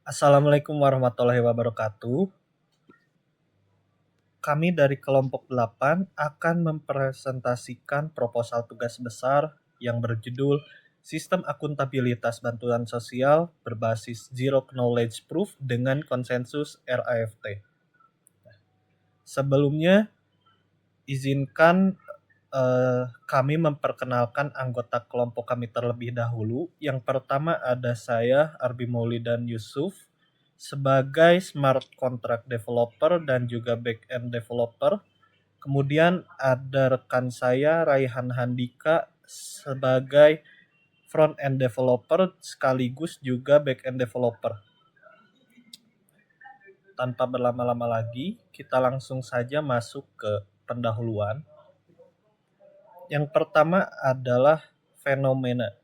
Assalamualaikum warahmatullahi wabarakatuh. Kami dari kelompok 8 akan mempresentasikan proposal tugas besar yang berjudul Sistem Akuntabilitas Bantuan Sosial berbasis Zero Knowledge Proof dengan konsensus RAFT. Sebelumnya, izinkan kami memperkenalkan anggota kelompok kami terlebih dahulu. Yang pertama ada saya, Arbi Maulidan Yusuf, sebagai smart contract developer dan juga back-end developer. Kemudian ada rekan saya, Raihan Handika, sebagai front-end developer sekaligus juga back-end developer. Tanpa berlama-lama lagi, kita langsung saja masuk ke pendahuluan. Yang pertama adalah fenomena.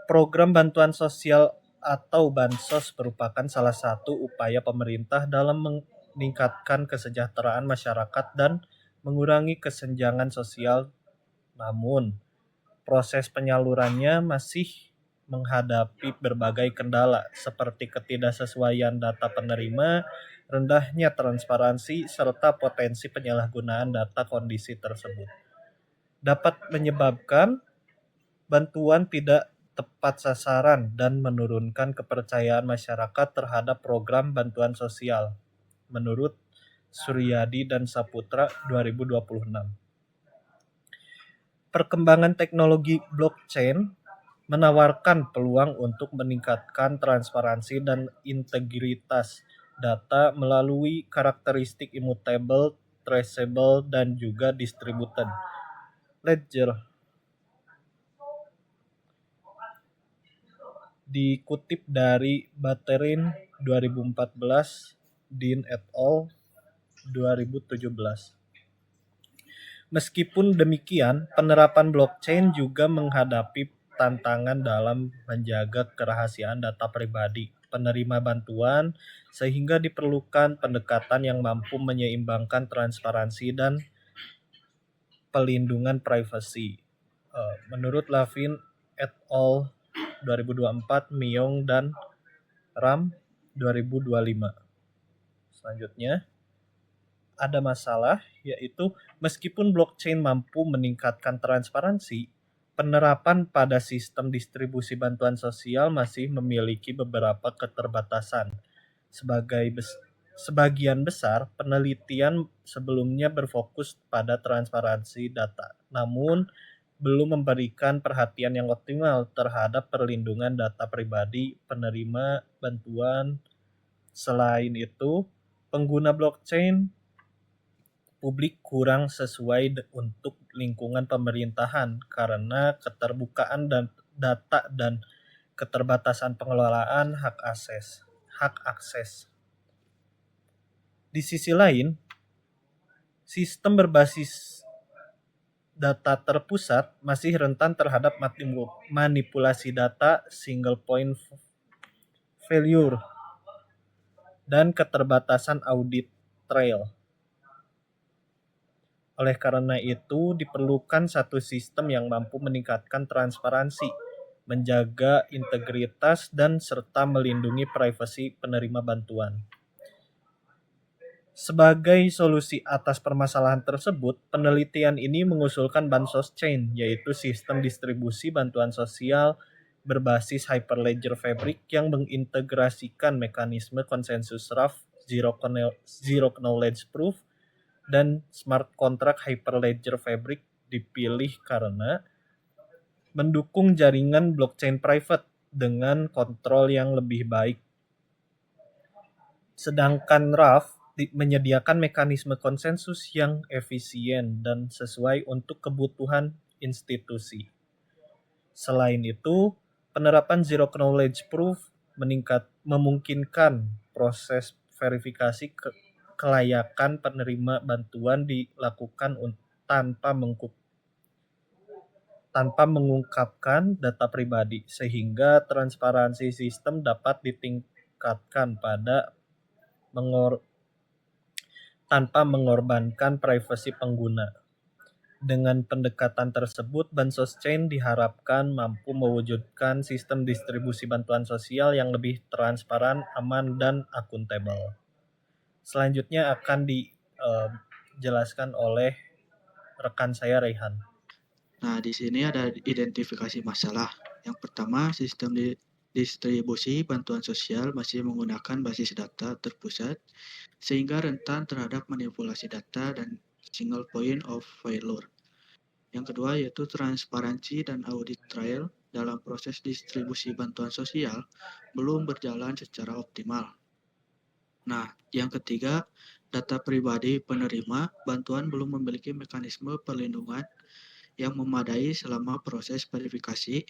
Program bantuan sosial atau bansos merupakan salah satu upaya pemerintah dalam meningkatkan kesejahteraan masyarakat dan mengurangi kesenjangan sosial. Namun, proses penyalurannya masih menghadapi berbagai kendala seperti ketidaksesuaian data penerima, rendahnya transparansi, serta potensi penyalahgunaan data kondisi tersebut. Dapat menyebabkan bantuan tidak tepat sasaran dan menurunkan kepercayaan masyarakat terhadap program bantuan sosial, menurut Suryadi dan Saputra 2026. Perkembangan teknologi blockchain menawarkan peluang untuk meningkatkan transparansi dan integritas data melalui karakteristik immutable, traceable, dan juga distributed ledger. Dikutip dari Baterin 2014, Dean et al. 2017. Meskipun demikian, penerapan blockchain juga menghadapi tantangan dalam menjaga kerahasiaan data pribadi penerima bantuan, sehingga diperlukan pendekatan yang mampu menyeimbangkan transparansi dan pelindungan privasi. Menurut Lavin et al. 2024, Myong dan Ram 2025. Selanjutnya, ada masalah, yaitu meskipun blockchain mampu meningkatkan transparansi, penerapan pada sistem distribusi bantuan sosial masih memiliki beberapa keterbatasan. Sebagian besar penelitian sebelumnya berfokus pada transparansi data, namun belum memberikan perhatian yang optimal terhadap perlindungan data pribadi penerima bantuan. Selain itu, pengguna blockchain publik kurang sesuai untuk lingkungan pemerintahan karena keterbukaan data dan keterbatasan pengelolaan hak akses. Di sisi lain, sistem berbasis data terpusat masih rentan terhadap manipulasi data, single point failure, dan keterbatasan audit trail. Oleh karena itu, diperlukan satu sistem yang mampu meningkatkan transparansi, menjaga integritas, dan serta melindungi privasi penerima bantuan. Sebagai solusi atas permasalahan tersebut, penelitian ini mengusulkan Bansos Chain, yaitu sistem distribusi bantuan sosial berbasis Hyperledger Fabric yang mengintegrasikan mekanisme konsensus RAF, Zero Knowledge Proof, dan Smart Contract. Hyperledger Fabric dipilih karena mendukung jaringan blockchain private dengan kontrol yang lebih baik. Sedangkan RAF menyediakan mekanisme konsensus yang efisien dan sesuai untuk kebutuhan institusi. Selain itu, penerapan Zero Knowledge Proof memungkinkan proses verifikasi kelayakan penerima bantuan dilakukan tanpa mengungkapkan data pribadi, sehingga transparansi sistem dapat ditingkatkan tanpa mengorbankan privasi pengguna. Dengan pendekatan tersebut, Bansos Chain diharapkan mampu mewujudkan sistem distribusi bantuan sosial yang lebih transparan, aman, dan akuntabel. Selanjutnya akan dijelaskan oleh rekan saya Raihan. Nah, di sini ada identifikasi masalah. Yang pertama, sistem distribusi bantuan sosial masih menggunakan basis data terpusat, sehingga rentan terhadap manipulasi data dan single point of failure. Yang kedua yaitu transparansi dan audit trail dalam proses distribusi bantuan sosial belum berjalan secara optimal. Nah, yang ketiga, data pribadi penerima bantuan belum memiliki mekanisme perlindungan yang memadai selama proses verifikasi.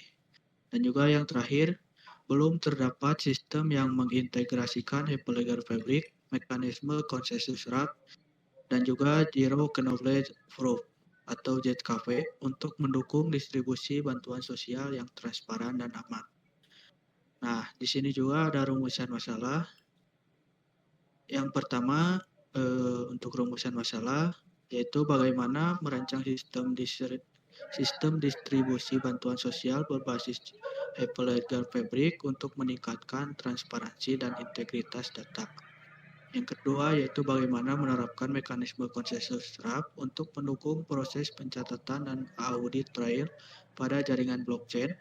Dan juga yang terakhir, belum terdapat sistem yang mengintegrasikan hyperledger fabric, mekanisme konsensus RAP, dan juga Zero Knowledge Proof atau ZKP untuk mendukung distribusi bantuan sosial yang transparan dan aman. Nah, di sini juga ada rumusan masalah. Yang pertama, untuk rumusan masalah, yaitu bagaimana merancang sistem distribusi bantuan sosial berbasis Hyperledger Fabric untuk meningkatkan transparansi dan integritas data. Yang kedua yaitu bagaimana menerapkan mekanisme konsensus RAP untuk mendukung proses pencatatan dan audit trail pada jaringan blockchain.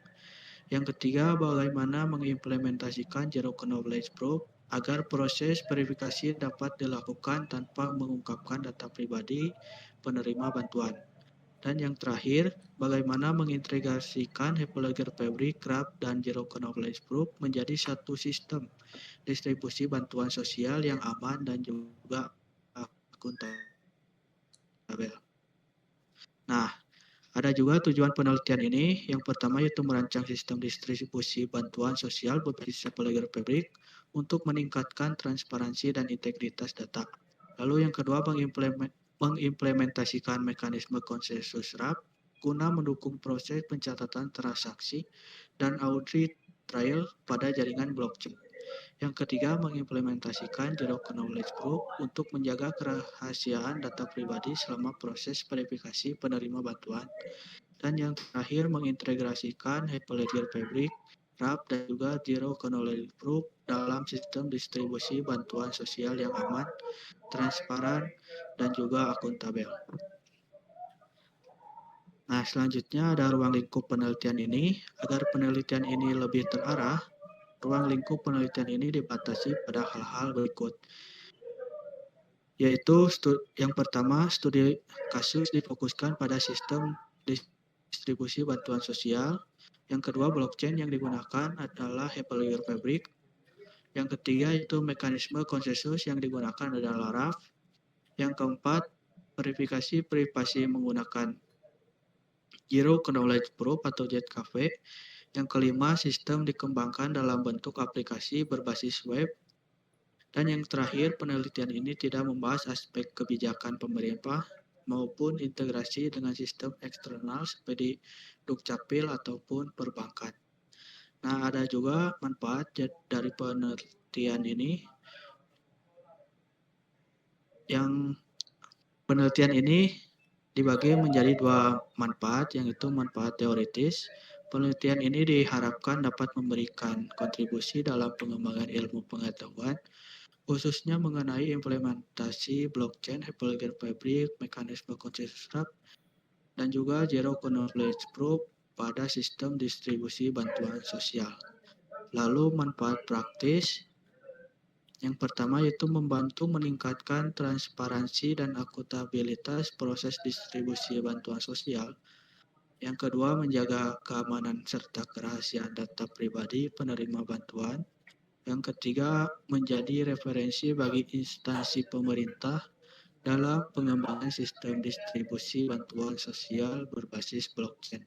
Yang ketiga, bagaimana mengimplementasikan Zero Knowledge Proof agar proses verifikasi dapat dilakukan tanpa mengungkapkan data pribadi penerima bantuan. Dan yang terakhir, bagaimana mengintegrasikan Hyperledger Fabric, RAP, dan Zero Knowledge Proof menjadi satu sistem distribusi bantuan sosial yang aman dan juga akuntabel. Nah, ada juga tujuan penelitian ini. Yang pertama yaitu merancang sistem distribusi bantuan sosial berbasis Hyperledger Fabric untuk meningkatkan transparansi dan integritas data. Lalu yang kedua mengimplementasikan mekanisme konsensus RAP guna mendukung proses pencatatan transaksi dan audit trail pada jaringan blockchain. Yang ketiga, mengimplementasikan Zero Knowledge Proof untuk menjaga kerahasiaan data pribadi selama proses verifikasi penerima bantuan. Dan yang terakhir, mengintegrasikan Hyperledger Fabric, RAP, dan juga Zero Knowledge Proof dalam sistem distribusi bantuan sosial yang aman, transparan, dan juga akuntabel. Nah, selanjutnya ada ruang lingkup penelitian ini. Agar penelitian ini lebih terarah, ruang lingkup penelitian ini dibatasi pada hal-hal berikut, yaitu yang pertama, studi kasus difokuskan pada sistem distribusi bantuan sosial. Yang kedua, blockchain yang digunakan adalah Hyperledger Fabric. Yang ketiga, itu mekanisme konsensus yang digunakan adalah RAF. Yang keempat, verifikasi privasi menggunakan Zero Knowledge Proof atau ZKP. Yang kelima, sistem dikembangkan dalam bentuk aplikasi berbasis web. Dan yang terakhir, penelitian ini tidak membahas aspek kebijakan pemerintah maupun integrasi dengan sistem eksternal seperti Dukcapil ataupun perbankan. Nah, ada juga manfaat dari penelitian ini. Yang penelitian ini dibagi menjadi dua manfaat, yaitu manfaat teoritis. Penelitian ini diharapkan dapat memberikan kontribusi dalam pengembangan ilmu pengetahuan, khususnya mengenai implementasi blockchain, Hyperledger Fabric, mekanisme konsensus RAP, dan juga Zero Knowledge Proof pada sistem distribusi bantuan sosial. Lalu manfaat praktis, yang pertama yaitu membantu meningkatkan transparansi dan akuntabilitas proses distribusi bantuan sosial. Yang kedua, menjaga keamanan serta kerahasiaan data pribadi penerima bantuan. Yang ketiga, menjadi referensi bagi instansi pemerintah dalam pengembangan sistem distribusi bantuan sosial berbasis blockchain.